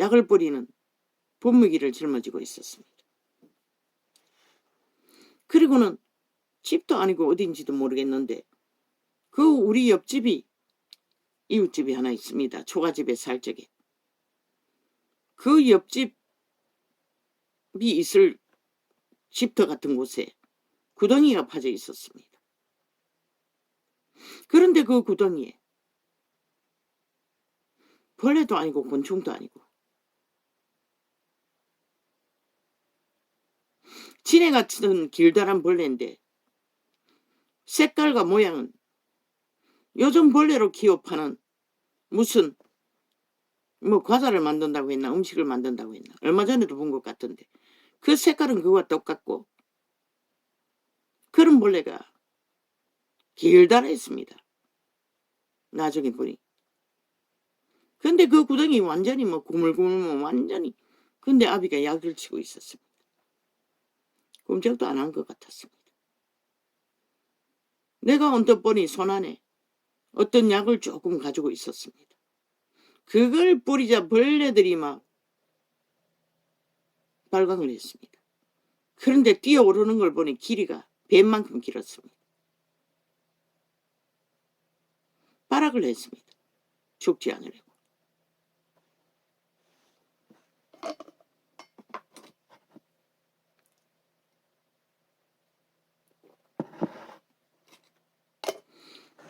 약을 뿌리는 분무기를 짊어지고 있었습니다. 그리고는 집도 아니고 어딘지도 모르겠는데 그 우리 옆집이 이웃집이 하나 있습니다. 초가집에 살 적에. 그 옆집이 있을 집터 같은 곳에 구덩이가 파져 있었습니다. 그런데 그 구덩이에 벌레도 아니고 곤충도 아니고 지네 같은 길다란 벌레인데 색깔과 모양은 요즘 벌레로 기업하는 무슨 뭐 과자를 만든다고 했나 음식을 만든다고 했나 얼마 전에도 본 것 같던데 그 색깔은 그거와 똑같고 그런 벌레가 길다랬습니다. 나중에 보니. 근데 그 구덩이 완전히 뭐 구물구물 완전히 근데 아비가 약을 치고 있었습니다. 꼼짝도 안 한 것 같았습니다. 내가 언뜻 보니 손 안에 어떤 약을 조금 가지고 있었습니다. 그걸 뿌리자 벌레들이 막 발광을 했습니다. 그런데 뛰어오르는 걸 보니 길이가 뱀만큼 길었습니다. 발악을 했습니다. 죽지 않으려고.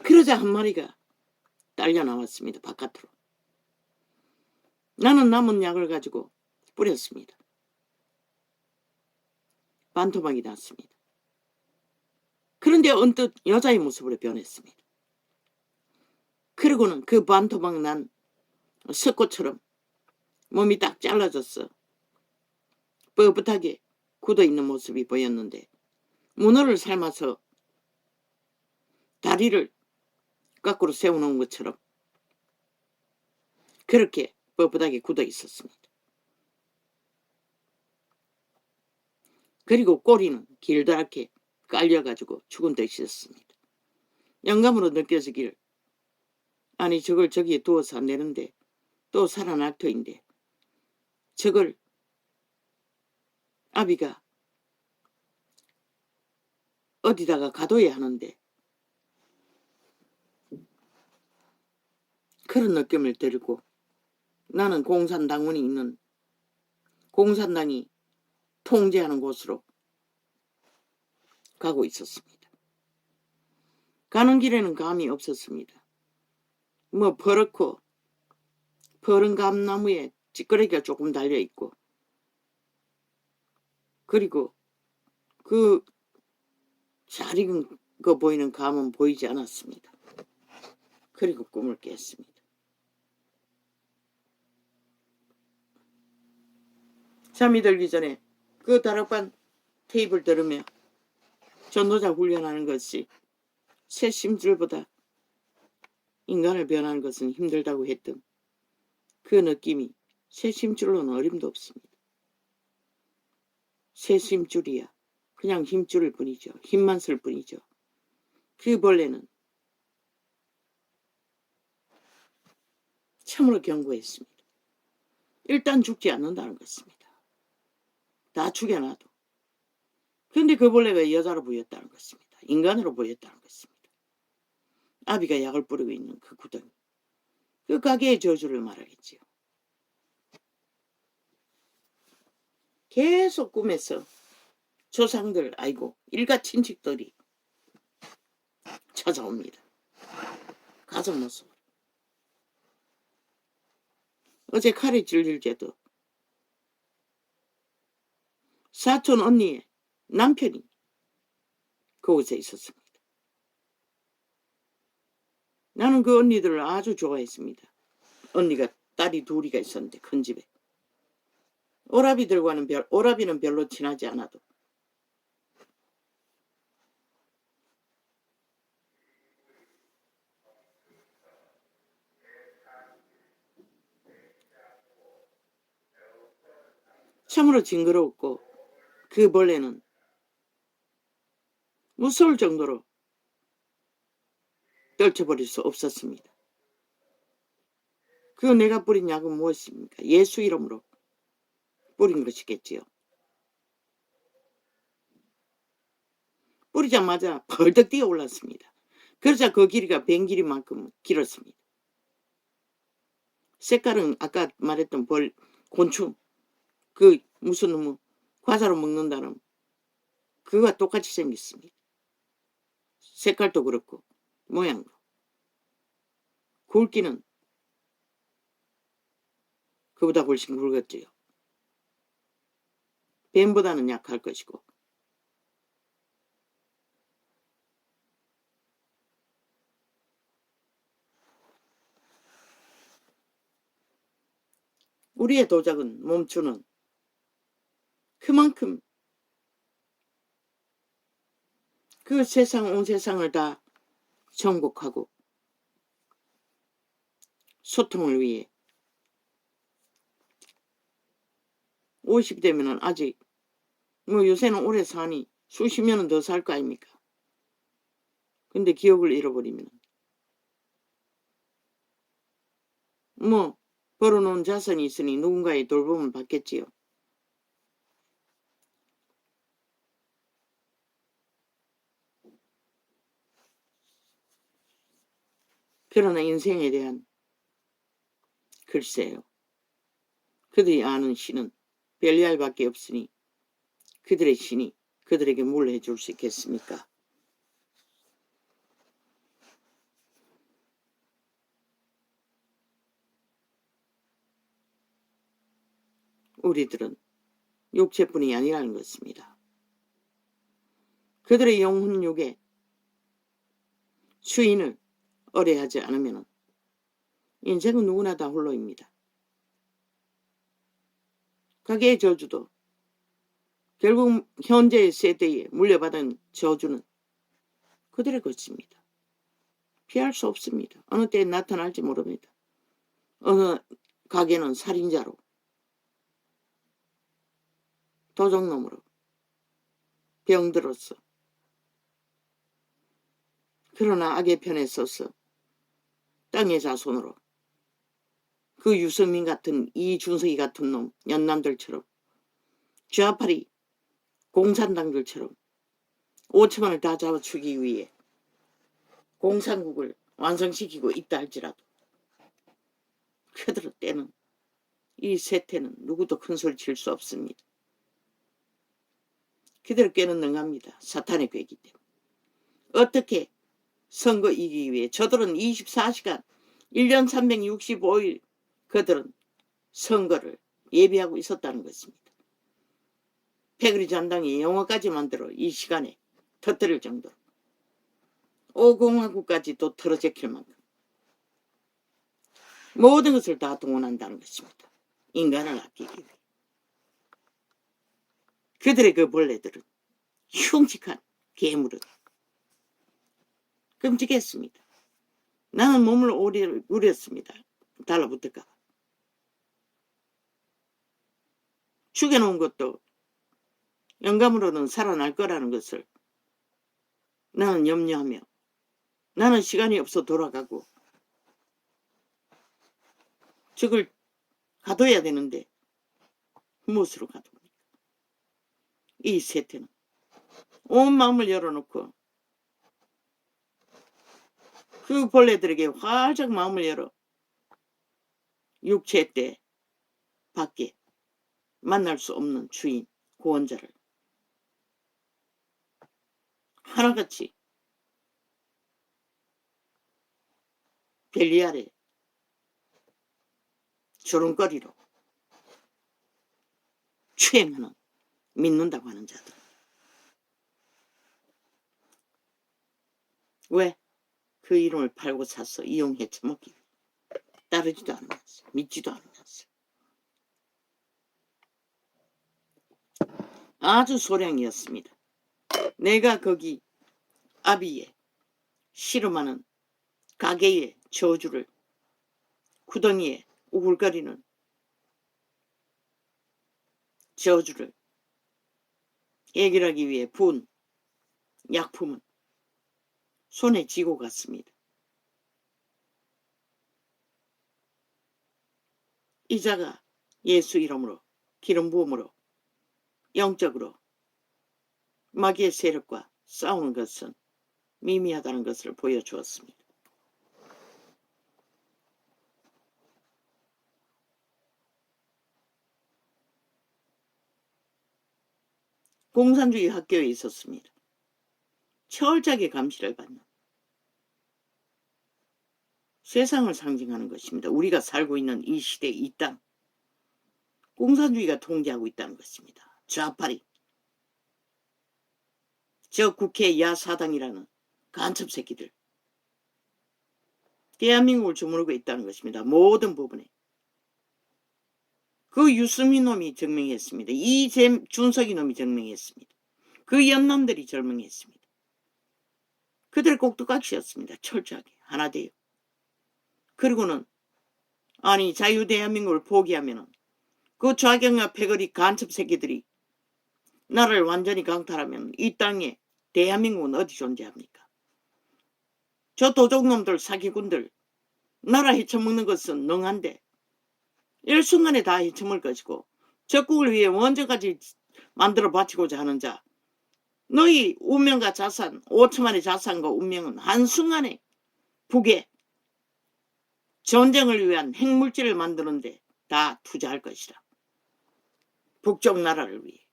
그러자 한 마리가 딸려 나왔습니다. 바깥으로. 나는 남은 약을 가지고 뿌렸습니다. 반토막이 났습니다. 그런데 언뜻 여자의 모습으로 변했습니다. 그리고는 그 반토막 난 석고처럼 몸이 딱 잘라졌어. 뻣뻣하게 굳어있는 모습이 보였는데 문어를 삶아서 다리를 거꾸로 세워놓은 것처럼 그렇게 뻣뻣하게 굳어 있었습니다. 그리고 꼬리는 길다랗게 깔려가지고 죽은 듯이 있었습니다. 영감으로 느껴지길 아니 저걸 저기에 두어서 안 되는데 또 살아날 터인데 저걸 아비가 어디다가 가둬야 하는데 그런 느낌을 들고 나는 공산당원이 있는 공산당이 통제하는 곳으로 가고 있었습니다. 가는 길에는 감이 없었습니다. 뭐 버럭고 버른 감나무에 찌끄레기가 조금 달려있고 그리고 그 잘 익은 거 보이는 감은 보이지 않았습니다. 그리고 꿈을 깼습니다. 잠이 들기 전에 그 다락방 테이프를 들으며 전도자 훈련하는 것이 새 심줄보다 인간을 변하는 것은 힘들다고 했던 그 느낌이 새 심줄로는 어림도 없습니다. 새 심줄이야 그냥 힘줄 뿐이죠. 힘만 쓸 뿐이죠. 그 벌레는 참으로 견고했습니다. 일단 죽지 않는다는 것입니다. 다 죽여놔도. 그런데 그 벌레가 여자로 보였다는 것입니다. 인간으로 보였다는 것입니다. 아비가 약을 뿌리고 있는 그 구덩이. 그 가게의 저주를 말하겠지요. 계속 꿈에서 조상들 아이고 일가 친척들이 찾아옵니다. 가족 모습으로. 어제 칼이 질질 때도 사촌 언니의 남편이 그곳에 있었습니다. 나는 그 언니들을 아주 좋아했습니다. 언니가 딸이 둘이가 있었는데 큰 집에. 오라비는 별로 친하지 않아도 참으로 징그러웠고 그 벌레는 무서울 정도로 떨쳐버릴 수 없었습니다. 그 내가 뿌린 약은 무엇입니까? 예수 이름으로 뿌린 것이겠지요. 뿌리자마자 벌떡 뛰어올랐습니다. 그러자 그 길이가 뱀 길이만큼 길었습니다. 색깔은 아까 말했던 곤충, 그 무슨 과자로 먹는다는 그거와 똑같이 생겼습니다. 색깔도 그렇고 모양도. 굵기는 그보다 훨씬 굵었지요. 뱀보다는 약할 것이고. 우리의 도적은 몸주는 그만큼 그 세상 온 세상을 다 정복하고 소통을 위해 50 되면은 아직 요새는 오래 사니 수십 년은 더 살 거 아닙니까? 근데 기억을 잃어버리면 벌어놓은 자산이 있으니 누군가의 돌봄을 받겠지요. 그러나 인생에 대한 글쎄요. 그들이 아는 신은 벨리알밖에 없으니 그들의 신이 그들에게 뭘 해줄 수 있겠습니까? 우리들은 육체뿐이 아니라는 것입니다. 그들의 영혼육에 주인을 의뢰하지 않으면 인생은 누구나 다 홀로입니다. 가게의 저주도 결국 현재의 세대에 물려받은 저주는 그들의 것입니다. 피할 수 없습니다. 어느 때에 나타날지 모릅니다. 어느 가게는 살인자로, 도적놈으로, 병들었어. 그러나 악의 편에 서서 땅의 자손으로 그 유승민 같은 이준석이 같은 놈, 연남들처럼 좌파리 공산당들처럼 5천만을 다 잡아주기 위해 공산국을 완성시키고 있다 할지라도 그들의 때는 이 세태는 누구도 큰 소리 칠 수 없습니다. 그들의 꾀는 능합니다. 사탄의 꾀이기 때문에. 어떻게 선거 이기기 위해 저들은 24시간 1년 365일 그들은 선거를 예비하고 있었다는 것입니다. 패거리 잔당이 영어까지 만들어 이 시간에 터뜨릴 정도로 5공화국까지 또 틀어제킬 만큼 모든 것을 다 동원한다는 것입니다. 인간을 아끼기 위해. 그들의 그 벌레들은 흉측한 괴물은 끔찍했습니다. 나는 몸을 우렸습니다. 달라붙을까 봐. 죽여놓은 것도 영감으로는 살아날 거라는 것을 나는 염려하며 나는 시간이 없어 돌아가고 적을 가둬야 되는데 무엇으로 가둡니까? 이 세태는 온 마음을 열어놓고 그 벌레들에게 활짝 마음을 열어 육체 때 밖에 만날 수 없는 주인, 구원자를 하나같이 벨리알의 조롱거리로 추행하는, 믿는다고 하는 자들. 왜? 그 이름을 팔고 사서 이용해 처먹기. 따르지도 않으면서, 믿지도 않으면서. 아주 소량이었습니다. 내가 거기 아비에 씨름하는 가게의 저주를 구덩이에 우글거리는 저주를 해결하기 위해 부은 약품은 손에 쥐고 갔습니다. 이자가 예수 이름으로 기름 부음으로 영적으로 마귀의 세력과 싸우는 것은 미미하다는 것을 보여주었습니다. 공산주의 학교에 있었습니다. 철저하게 감시를 받는 세상을 상징하는 것입니다. 우리가 살고 있는 이 시대, 이 땅, 공산주의가 통제하고 있다는 것입니다. 좌파리, 저 국회 야사당이라는 간첩 새끼들, 대한민국을 주무르고 있다는 것입니다. 모든 부분에. 그 유승민 놈이 증명했습니다. 이준석이 놈이 증명했습니다. 그 연남들이 증명했습니다. 그들 꼭두각시였습니다. 철저하게 하나 돼요. 그리고는 아니 자유대한민국을 포기하면은 그 좌경과 패거리 간첩 새끼들이 나라를 완전히 강탈하면 이 땅에 대한민국은 어디 존재합니까? 저 도적놈들 사기꾼들 나라 헤쳐먹는 것은 능한데 일순간에 다 헤쳐먹을 것이고 적국을 위해 원전까지 만들어 바치고자 하는 자, 너희 운명과 자산, 5천만의 자산과 운명은 한순간에 북에 전쟁을 위한 핵물질을 만드는데 다 투자할 것이라. 북쪽 나라를 위해.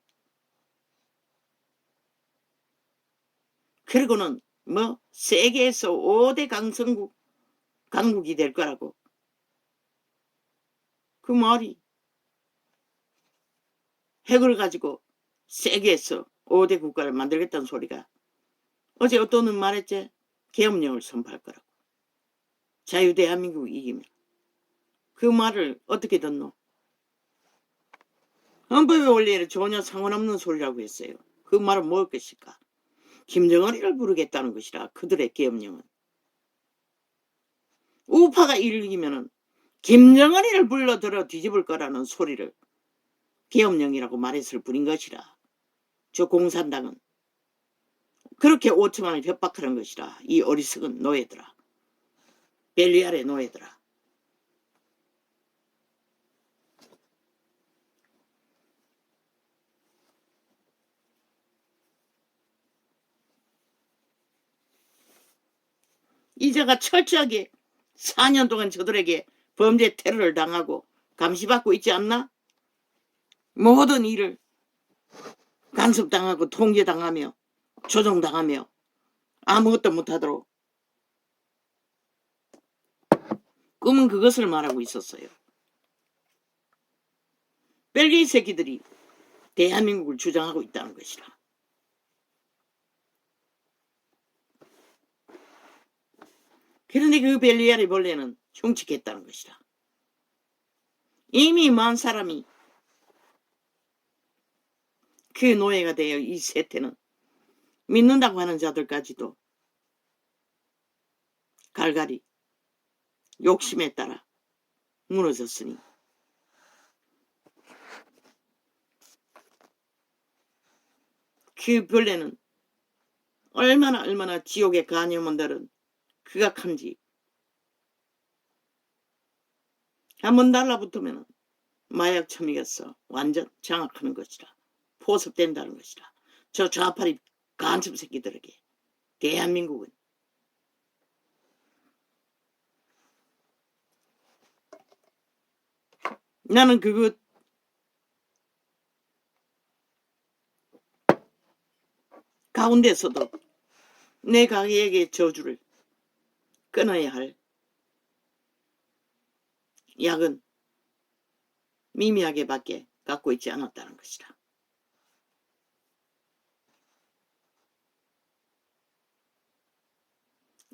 그리고는 뭐 세계에서 5대 강국이 될 거라고. 그 말이 핵을 가지고 세계에서 5대 국가를 만들겠다는 소리가 어제 어떤 분 말했지? 계엄령을 선포할 거라고. 자유대한민국이 이기면. 그 말을 어떻게 듣노? 헌법의 원리에는 전혀 상관없는 소리라고 했어요. 그 말은 뭘 것일까? 김정은이를 부르겠다는 것이라. 그들의 계엄령은. 우파가 이기면은 김정은이를 불러들어 뒤집을 거라는 소리를 계엄령이라고 말했을 뿐인 것이라. 저 공산당은 그렇게 5천만을 협박하는 것이라. 이 어리석은 노예들아. 벨리알의 노예들아. 이자가 철저하게 4년 동안 저들에게 범죄 테러를 당하고 감시받고 있지 않나? 모든 일을 간섭당하고 통제당하며 조종당하며 아무것도 못하도록 꿈은 그것을 말하고 있었어요. 벨기에 새끼들이 대한민국을 주장하고 있다는 것이라. 그런데 그 벨리알의 본래는 흉측했다는 것이라. 이미 많은 사람이 그 노예가 되어 이 세태는 믿는다고 하는 자들까지도 갈갈이 욕심에 따라 무너졌으니 그 벌레는 얼마나 지옥의 간염원들은 극악한지 한번 달라붙으면 마약 첨이겠어 완전 장악하는 것이라. 포섭된다는 것이라. 저 좌파리 간첩 새끼들에게 대한민국은 나는 그것 가운데서도 내 가게에게 저주를 끊어야 할 약은 미미하게밖에 갖고 있지 않았다는 것이다.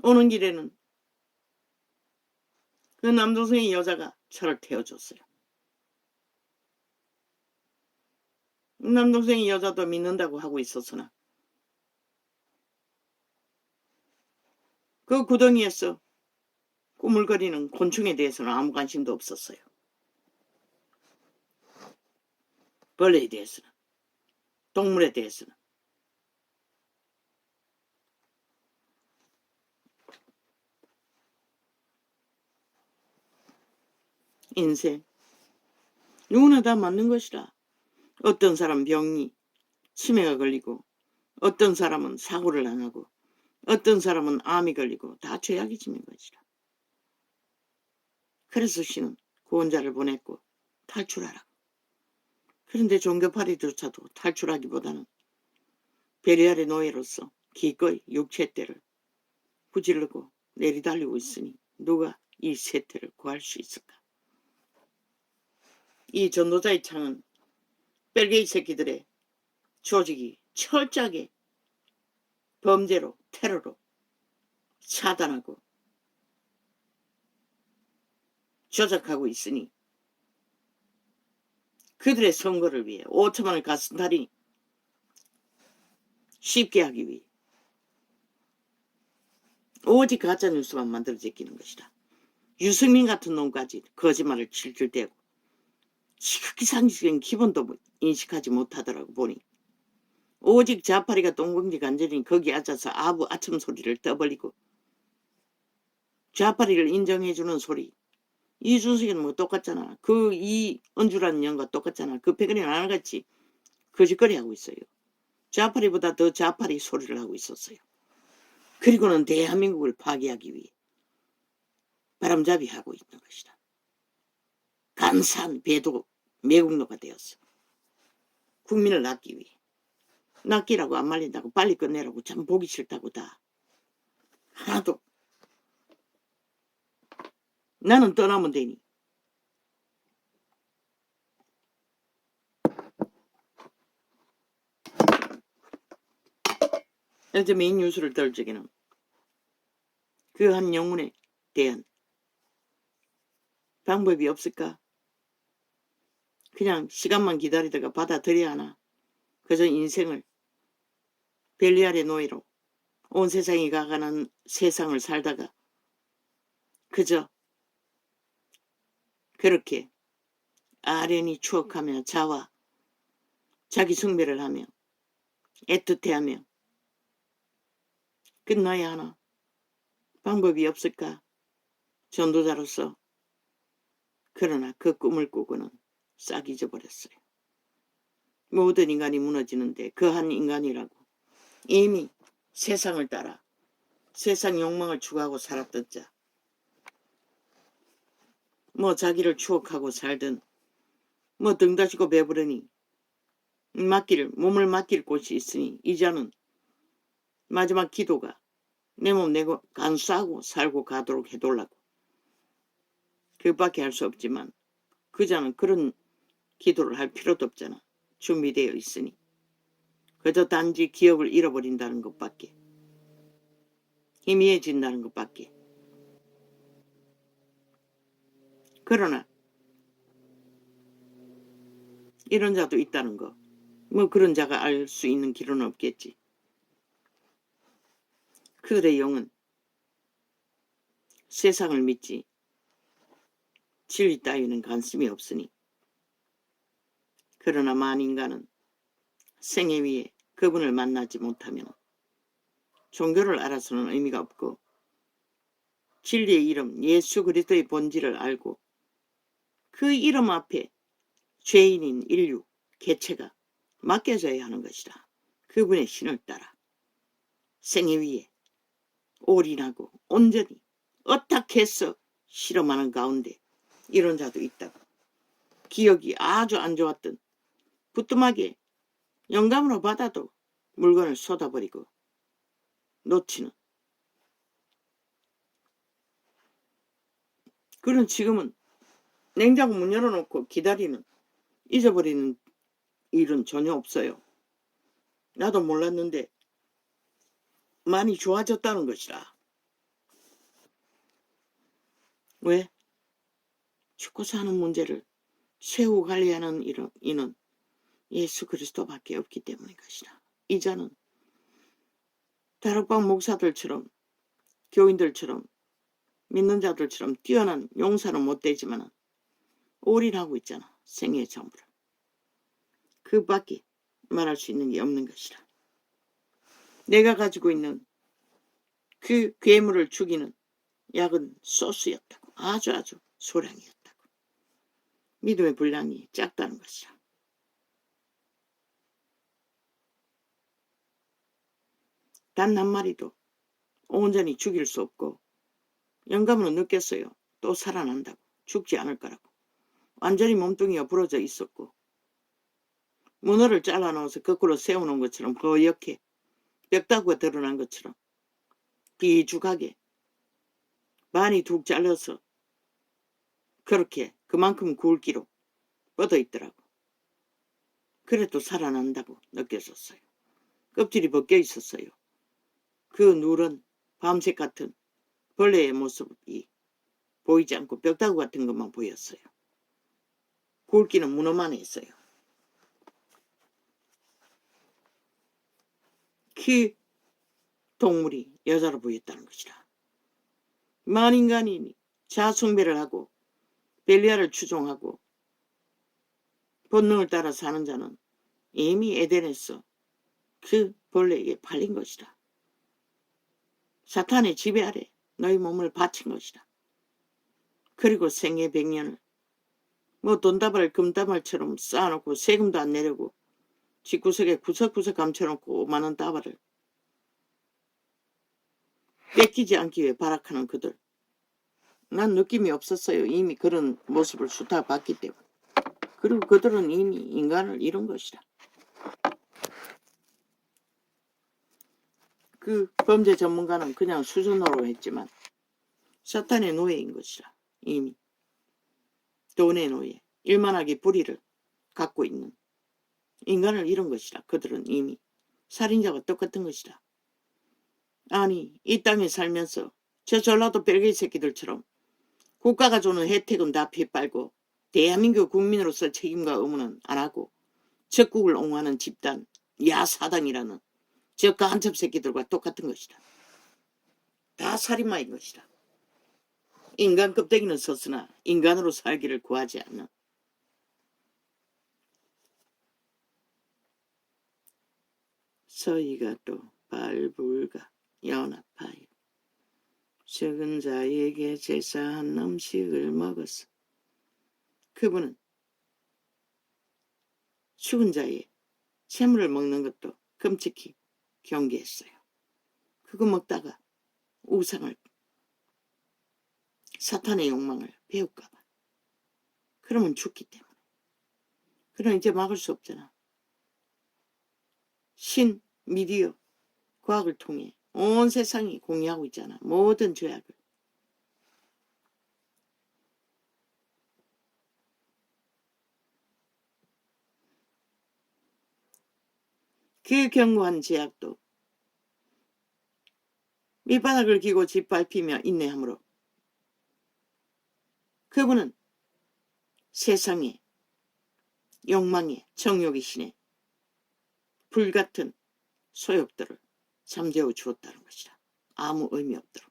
오는 길에는 그 남동생의 여자가 차를 태워줬어요. 남동생의 여자도 믿는다고 하고 있었으나 그 구덩이에서 꾸물거리는 곤충에 대해서는 아무 관심도 없었어요. 벌레에 대해서는, 동물에 대해서는. 인생 누구나 다 맞는 것이라. 어떤 사람 병이 치매가 걸리고 어떤 사람은 사고를 당하고 어떤 사람은 암이 걸리고 다 죄악이 지는 것이라. 그래서 신은 구원자를 보냈고 탈출하라. 그런데 종교파리조차도 탈출하기보다는 베리알의 노예로서 기꺼이 육체때를 부질르고 내리달리고 있으니 누가 이 세태를 구할 수 있을까? 이 전도자의 창은 벨게이 새끼들의 조직이 철저하게 범죄로 테러로 차단하고 조작하고 있으니 그들의 선거를 위해 5천만을 가슴다리 쉽게 하기 위해 오직 가짜뉴스만 만들어 제끼는 것이다. 유승민 같은 놈까지 거짓말을 질질 대고 시각기 상식적인 기본도 인식하지 못하더라고 보니 오직 자파리가 똥봉지 간절히 거기 앉아서 아부 아첨 소리를 떠벌리고 자파리를 인정해주는 소리. 이준석이는 뭐 똑같잖아. 그 이은주라는 년과 똑같잖아. 그 패거리 하나같이 거짓거리 하고 있어요. 자파리보다 더 자파리 소리를 하고 있었어요. 그리고는 대한민국을 파괴하기 위해 바람잡이하고 있는 것이다. 간사한 배도 매국노가 되었어. 국민을 낚기 위해. 낚기라고 안 말린다고 빨리 끝내라고 참 보기 싫다고 다. 하나도. 나는 떠나면 되니. 어제 메인 뉴스를 들 적에는 그 한 영혼에 대한 방법이 없을까? 그냥 시간만 기다리다가 받아들여야 하나? 그저 인생을 벨리알의 노예로 온 세상이 가가는 세상을 살다가 그저 그렇게 아련히 추억하며 자와 자기 숭배를 하며 애틋해하며 끝나야 하나? 방법이 없을까? 전도자로서. 그러나 그 꿈을 꾸고는 싹 잊어버렸어요. 모든 인간이 무너지는데 그 한 인간이라고 이미 세상을 따라 세상 욕망을 추구하고 살았던 자, 뭐 자기를 추억하고 살든 뭐 등 다시고 배부르니 몸을 맡길 곳이 있으니 이자는 마지막 기도가 내 몸 내고 간수하고 살고 가도록 해달라고. 그밖에 할 수 없지만 그자는 그런 기도를 할 필요도 없잖아. 준비되어 있으니. 그저 단지 기억을 잃어버린다는 것밖에, 희미해진다는 것밖에. 그러나 이런 자도 있다는 거, 뭐 그런 자가 알 수 있는 길은 없겠지. 그들의 영은 세상을 믿지 진리 따위는 관심이 없으니. 그러나 만인간은 생애 위에 그분을 만나지 못하면 종교를 알아서는 의미가 없고 진리의 이름 예수 그리스도의 본질을 알고 그 이름 앞에 죄인인 인류 개체가 맡겨져야 하는 것이다. 그분의 신을 따라 생애 위에 올인하고 온전히 어떻게 해서 실험하는 가운데 이런 자도 있다고. 기억이 아주 안 좋았던 부뚜막에 영감으로 받아도 물건을 쏟아버리고 놓치는 그런. 지금은 냉장고 문 열어놓고 기다리는 잊어버리는 일은 전혀 없어요. 나도 몰랐는데 많이 좋아졌다는 것이라. 왜? 죽고 사는 문제를 세우 관리하는 이는 예수 그리스도밖에 없기 때문인 것이라. 이자는 다락방 목사들처럼 교인들처럼 믿는 자들처럼 뛰어난 용사는 못 되지만 올인하고 있잖아. 생애의 전부를. 그밖에 말할 수 있는 게 없는 것이라. 내가 가지고 있는 그 괴물을 죽이는 약은 소스였다고. 아주 소량이었다고. 믿음의 분량이 작다는 것이라. 단 한 마리도 온전히 죽일 수 없고 영감으로 느꼈어요. 또 살아난다고. 죽지 않을 거라고. 완전히 몸뚱이가 부러져 있었고 문어를 잘라놓아서 거꾸로 세우는 것처럼 허옇게 뼈다구가 드러난 것처럼 비죽하게 많이 둑 잘라서 그렇게 그만큼 굵기로 뻗어 있더라고. 그래도 살아난다고 느껴졌어요. 껍질이 벗겨 있었어요. 그 누런 밤색 같은 벌레의 모습이 보이지 않고 뼈다구 같은 것만 보였어요. 굵기는 문어만 했어요. 그 동물이 여자로 보였다는 것이라. 만인간이 자숭배를 하고 벨리아를 추종하고 본능을 따라 사는 자는 이미 에덴에서 그 벌레에게 팔린 것이다. 사탄의 지배 아래 너희 몸을 바친 것이다. 그리고 생애 100년을 뭐 돈다발 금다발처럼 쌓아놓고 세금도 안 내려고 집구석에 구석구석 감춰놓고 5만원 다발을 뺏기지 않기 위해 발악하는 그들. 난 느낌이 없었어요. 이미 그런 모습을 수탁받기 때문에. 그리고 그들은 이미 인간을 잃은 것이다. 그 범죄 전문가는 그냥 수준으로 했지만 사탄의 노예인 것이라. 이미 돈의 노예, 일만하게 불의를 갖고 있는 인간을 잃은 것이라. 그들은 이미 살인자와 똑같은 것이라. 아니 이 땅에 살면서 저 전라도 벨기에 새끼들처럼 국가가 주는 혜택은 다 피빨고 대한민국 국민으로서 책임과 의무는 안 하고 적국을 옹호하는 집단 야사당이라는 저 간첩 새끼들과 똑같은 것이다. 다 살인마인 것이다. 인간 껍데기는 썼으나 인간으로 살기를 구하지 않는. 서희가 또 발불가 연합하여 적은 자에게 제사한 음식을 먹었어. 그분은 죽은 자의 채물을 먹는 것도 끔찍히 경계했어요. 그거 먹다가 우상을 사탄의 욕망을 배울까봐. 그러면 죽기 때문에. 그럼 이제 막을 수 없잖아. 신, 미디어, 과학을 통해 온 세상이 공유하고 있잖아. 모든 죄악을. 그 견고한 제약도 밑바닥을 기고 짓밟히며 인내함으로 그분은 세상의 욕망의 정욕의 신에 불같은 소욕들을 잠재워 주었다는 것이라. 아무 의미 없도록.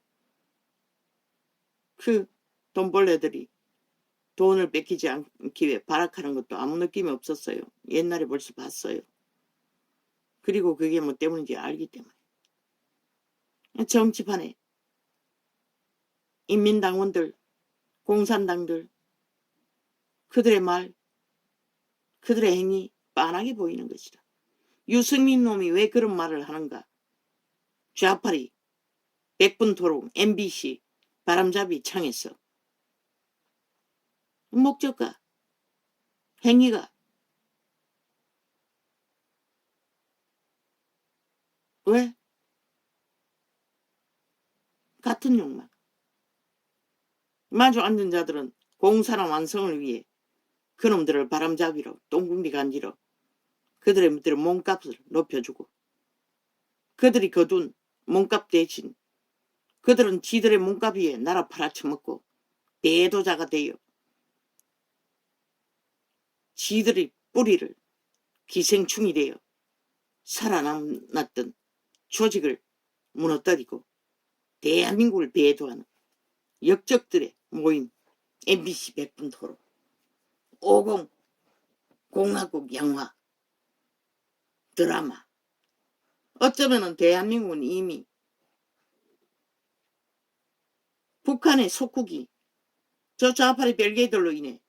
그 돈벌레들이 돈을 뺏기지 않기 위해 발악하는 것도 아무 느낌이 없었어요. 옛날에 벌써 봤어요. 그리고 그게 뭐 때문인지 알기 때문에. 정치판에 인민당원들, 공산당들, 그들의 말, 그들의 행위 빤하게 보이는 것이다. 유승민 놈이 왜 그런 말을 하는가. 좌파리, 백분토록, MBC, 바람잡이 창에서 목적과 행위가 왜? 같은 욕망. 마주 앉은 자들은 공사랑 완성을 위해 그놈들을 바람잡이로 똥궁리 간지로 그들의 몸값을 높여주고 그들이 거둔 몸값 대신 그들은 지들의 몸값 위에 나라 팔아쳐먹고 대도자가 되어 지들의 뿌리를 기생충이 되어 살아남았던 조직을 무너뜨리고 대한민국을 배도하는 역적들의 모임 MBC 백분토론 50 공화국 영화 드라마. 어쩌면은 대한민국은 이미 북한의 속국이 저 좌파리 벨기에들로 인해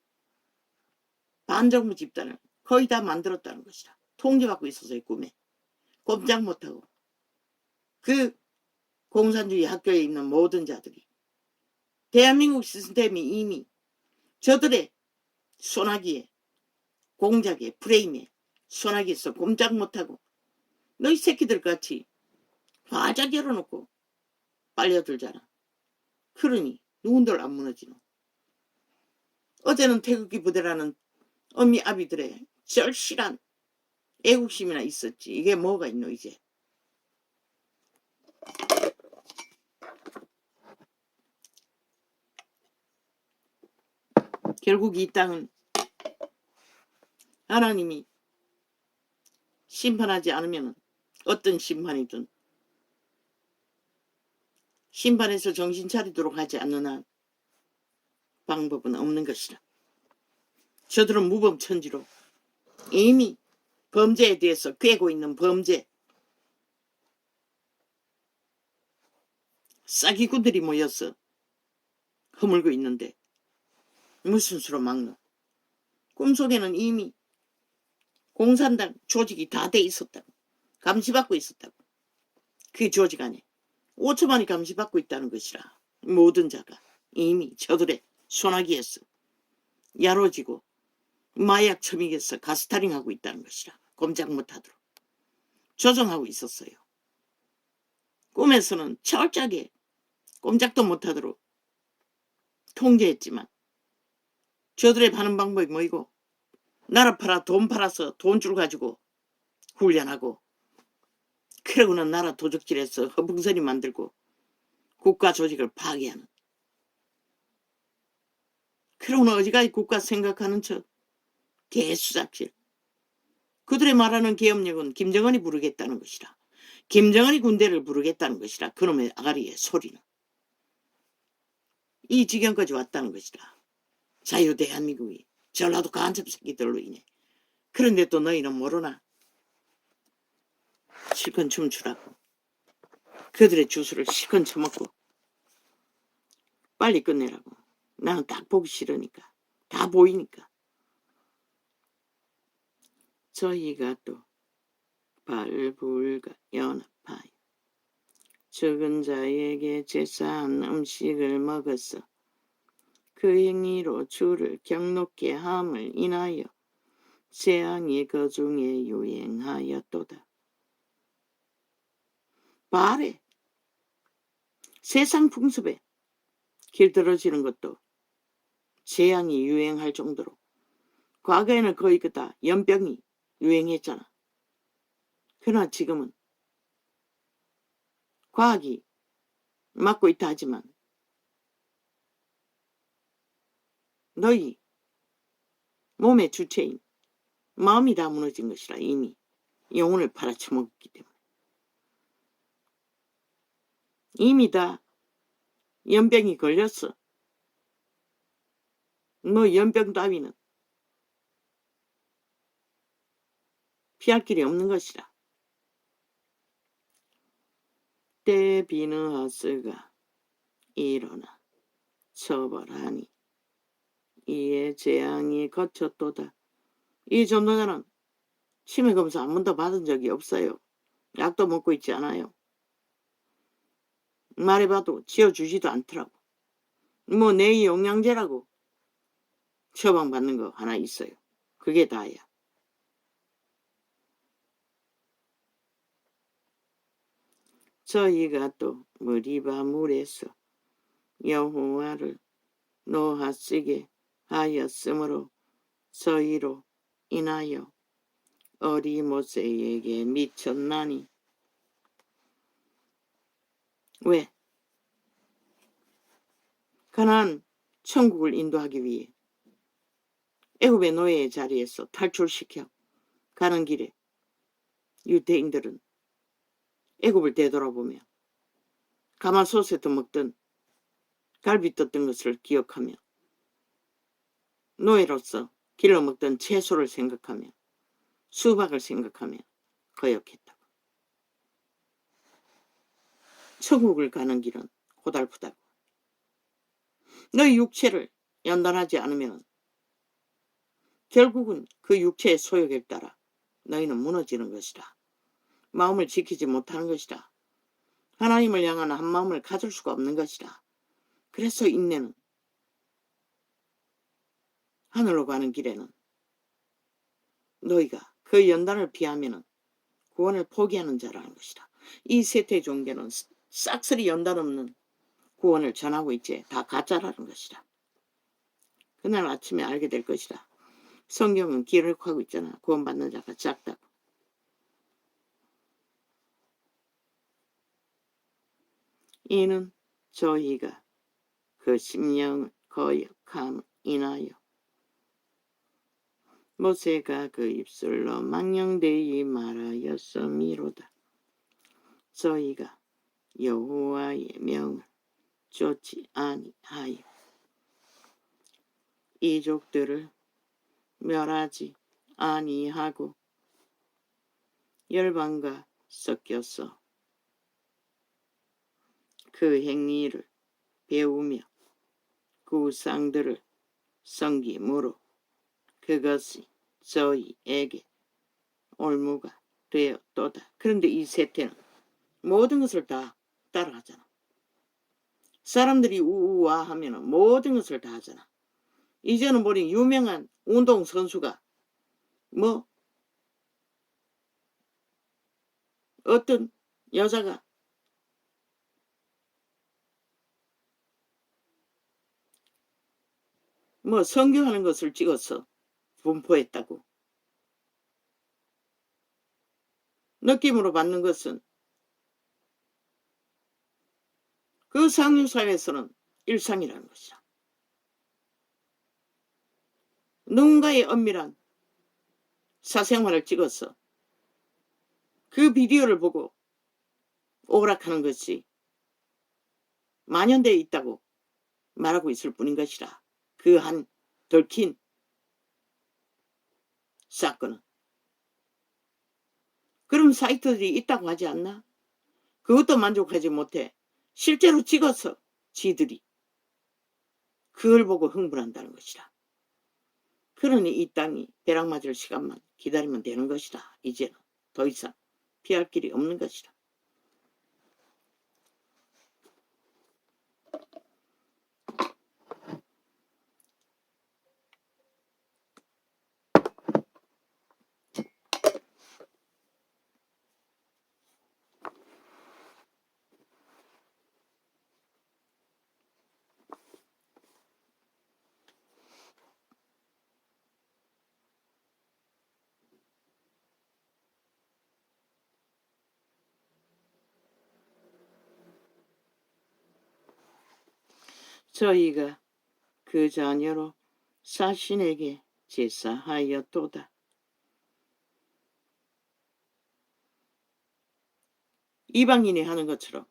반정부 집단을 거의 다 만들었다는 것이라. 통제받고 있었어요. 꿈에. 꼼짝 못하고. 그 공산주의 학교에 있는 모든 자들이 대한민국 시스템이 이미 저들의 소나기에 공작에 프레임에 소나기에서 꼼짝 못하고 너희 새끼들 같이 화작 열어놓고 빨려들잖아. 그러니 누군들 안 무너지노. 어제는 태극기 부대라는 어미 아비들의 절실한 애국심이나 있었지. 이게 뭐가 있노 이제. 결국 이 땅은 하나님이 심판하지 않으면 어떤 심판이든 심판에서 정신 차리도록 하지 않는 한 방법은 없는 것이라. 저들은 무법천지로 이미 범죄에 대해서 꿰고 있는 범죄 싸기구들이 모여서 허물고 있는데 무슨 수로 막노. 꿈속에는 이미 공산당 조직이 다 돼 있었다고. 감시받고 있었다고. 그 조직 안에 5초만이 감시받고 있다는 것이라. 모든 자가 이미 저들의 소나기에서 야로지고 마약 처믹에서 가스타링하고 있다는 것이라. 꼼짝 못하도록 조정하고 있었어요. 꿈에서는 철저하게 꼼짝도 못하도록 통제했지만 저들의 하는 방법이 뭐이고 나라 팔아 돈 팔아서 돈줄 가지고 훈련하고 그러고는 나라 도적질해서 허풍선이 만들고 국가 조직을 파괴하는. 그러고는 어지간히 국가 생각하는 척 개수작질. 그들의 말하는 계엄령은 김정은이 부르겠다는 것이라. 김정은이 군대를 부르겠다는 것이라. 그놈의 아가리의 소리는. 이 지경까지 왔다는 것이라. 자유 대한민국이 전라도 간첩 새끼들로 인해. 그런데 또 너희는 모르나. 실컷 춤추라고. 그들의 주술을 실컷 처먹고 빨리 끝내라고. 나는 딱 보기 싫으니까. 다 보이니까. 저희가 또 발불가 연합하여 적은 자에게 제사한 음식을 먹어서 그 행위로 주를 경록케 함을 인하여 재앙이 그 중에 유행하였도다. 발에 세상 풍습에 길들어지는 것도 재앙이 유행할 정도로 과거에는 거의 그다 연병이 유행했잖아. 그러나 지금은 과학이 막고 있다 하지만 너희 몸의 주체인 마음이 다 무너진 것이라. 이미 영혼을 팔아쳐먹었기 때문에 이미 다 연병이 걸렸어. 뭐 연병 따위는 피할 길이 없는 것이라. 때 비느하스가 일어나 처벌하니 이에 재앙이 거쳤도다. 이 전도자는 치매 검사 한 번도 받은 적이 없어요. 약도 먹고 있지 않아요. 말해봐도 지어주지도 않더라고. 뭐 내 영양제라고 처방받는 거 하나 있어요. 그게 다야. 저희가 또 머리바 물에서 여호와를 노하시게 하였으므로 저희로 인하여 어리모세에게 미쳤나니. 왜? 가나안 천국을 인도하기 위해 애굽의 노예의 자리에서 탈출시켜 가는 길에 유대인들은 애굽을 되돌아보며 가마솥에서 먹던 갈비 떴던 것을 기억하며 노예로서 길러 먹던 채소를 생각하며 수박을 생각하며 거역했다고. 천국을 가는 길은 고달프다고. 너희 육체를 연단하지 않으면 결국은 그 육체의 소욕에 따라 너희는 무너지는 것이다. 마음을 지키지 못하는 것이다. 하나님을 향한 한 마음을 가질 수가 없는 것이다. 그래서 인내는 하늘로 가는 길에는 너희가 그 연단을 피하면 구원을 포기하는 자라는 것이다. 이 세태 종교는 싹쓸이 연단 없는 구원을 전하고 있지. 다 가짜라는 것이다. 그날 아침에 알게 될 것이다. 성경은 기록하고 있잖아. 구원받는 자가 작다고. 이는 저희가 그 심령을 거역함 인하여 모세가 그 입술로 망령되이 말하였음이로다. 저희가 여호와의 명을 좇지 아니하여 이족들을 멸하지 아니하고 열방과 섞여서 그 행위를 배우며 그 우상들을 섬김으로 그것이 저희에게 올무가 되었도다. 그런데 이 세태는 모든 것을 다 따라하잖아. 사람들이 우우와 하면 모든 것을 다 하잖아. 이제는 보니 유명한 운동선수가 뭐 어떤 여자가 뭐 선교하는 것을 찍어서 분포했다고. 느낌으로 받는 것은 그 상류사회에서는 일상이라는 것이야. 누군가의 엄밀한 사생활을 찍어서 그 비디오를 보고 오락하는 것이 만연되어 있다고 말하고 있을 뿐인 것이라. 그 한 덜킨 사건은. 그럼 사이트들이 있다고 하지 않나? 그것도 만족하지 못해 실제로 찍어서 지들이 그걸 보고 흥분한다는 것이라. 그러니 이 땅이 벼락 맞을 시간만 기다리면 되는 것이다. 이제는 더 이상 피할 길이 없는 것이다. 저희가 그 자녀로 사신에게 제사하였도다. 이방인이 하는 것처럼